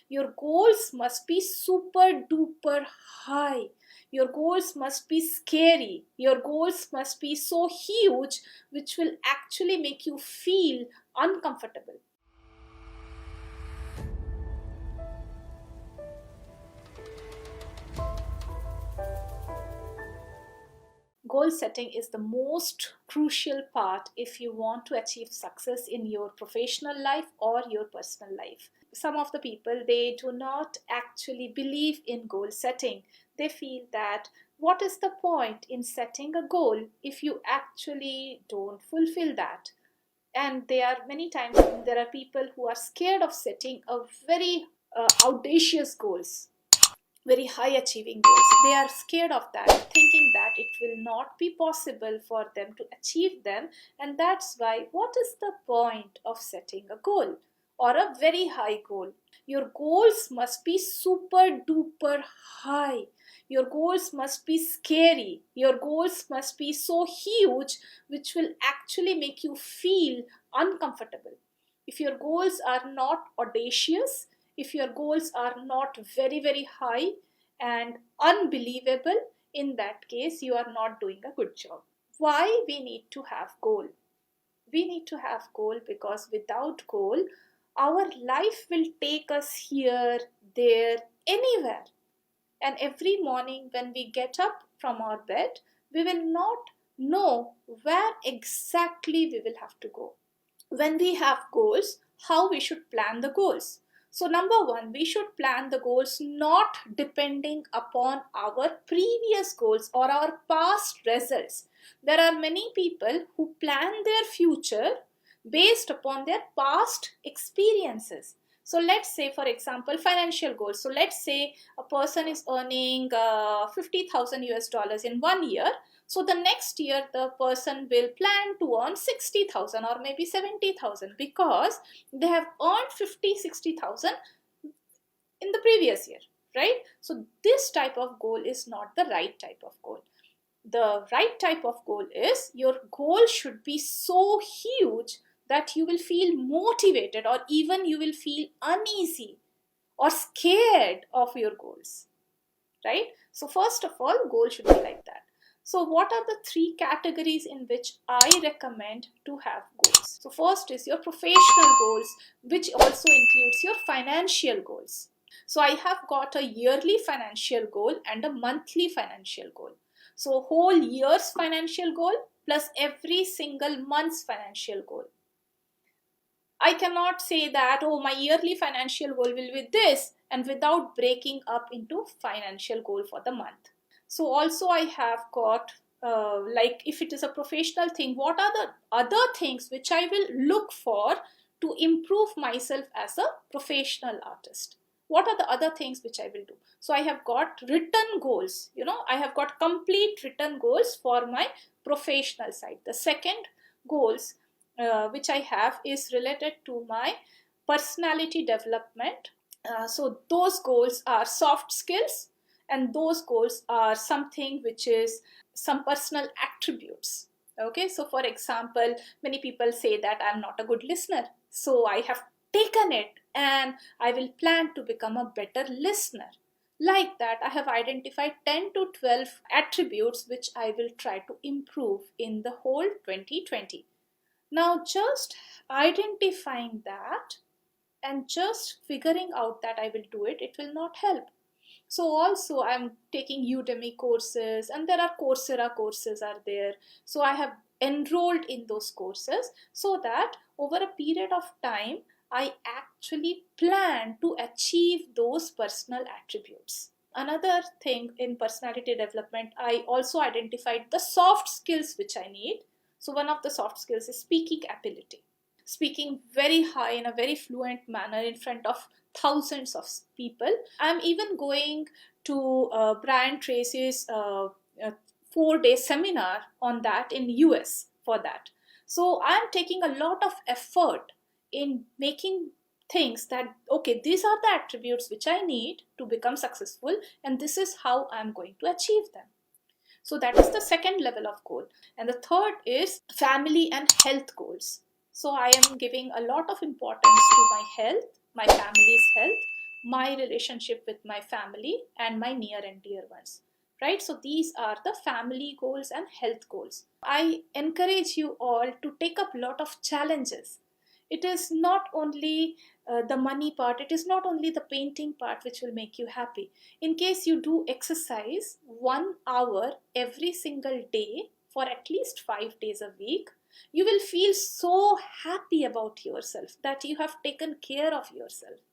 Your goals must be super duper high. Your goals must be scary. Your goals must be so huge, which will actually make you feel uncomfortable. Goal setting is the most crucial part if you want to achieve success in your professional life or your personal life. Some of the people, they do not actually believe in goal setting. They feel that what is the point in setting a goal if you actually don't fulfill that? And there are many times there are people who are scared of setting a very audacious goals, very high achieving goals. They are scared of that, thinking that it will not be possible for them to achieve them. And that's why, what is the point of setting a goal or a very high goal? Your goals must be super duper high. Your goals must be scary. Your goals must be so huge, which will actually make you feel uncomfortable. If your goals are not audacious, if your goals are not very, very high and unbelievable, in that case, you are not doing a good job. Why we need to have goal? We need to have goal because without goal, our life will take us here, there, anywhere. And every morning when we get up from our bed, we will not know where exactly we will have to go. When we have goals, how we should plan the goals? So number one, we should plan the goals not depending upon our previous goals or our past results. There are many people who plan their future based upon their past experiences. So let's say, for example, financial goals. So let's say a person is earning 50,000 US dollars in 1 year. So the next year, the person will plan to earn 60,000 or maybe 70,000 because they have earned 50, 60,000 in the previous year, right? So this type of goal is not the right type of goal. The right type of goal is your goal should be so huge that you will feel motivated or even you will feel uneasy or scared of your goals, right? So first of all, goal should be like that. So what are the three categories in which I recommend to have goals? So first is your professional goals, which also includes your financial goals. So I have got a yearly financial goal and a monthly financial goal. So whole year's financial goal plus every single month's financial goal. I cannot say that, oh, my yearly financial goal will be this, and without breaking up into financial goal for the month. So also I have got, like if it is a professional thing, what are the other things which I will look for to improve myself as a professional artist? What are the other things which I will do? So I have got written goals, I have got complete written goals for my professional side. The second goals which I have is related to my personality development. So those goals are soft skills, and those goals are something which is some personal attributes. Okay, so for example, many people say that I'm not a good listener. So I have taken it and I will plan to become a better listener. Like that, I have identified 10 to 12 attributes which I will try to improve in the whole 2020. Now, just identifying that and just figuring out that I will do it, it will not help. So also I'm taking Udemy courses, and there are Coursera courses are there. So I have enrolled in those courses so that over a period of time, I actually plan to achieve those personal attributes. Another thing in personality development, I also identified the soft skills which I need. So one of the soft skills is speaking ability. Speaking very high in a very fluent manner in front of thousands of people. I'm even going to Brian Tracy's 4-day seminar on that in US for that. So I'm taking a lot of effort in making things that, okay, these are the attributes which I need to become successful, and this is how I'm going to achieve them. So that is the second level of goal. And the third is family and health goals. So I am giving a lot of importance to my health, my family's health. my relationship with my family and my near and dear ones, right? So these are the family goals and health goals. I encourage you all to take up a lot of challenges. It is not only the money part, it is not only the painting part which will make you happy. In case you do exercise 1 hour every single day for at least 5 days a week, you will feel so happy about yourself that you have taken care of yourself.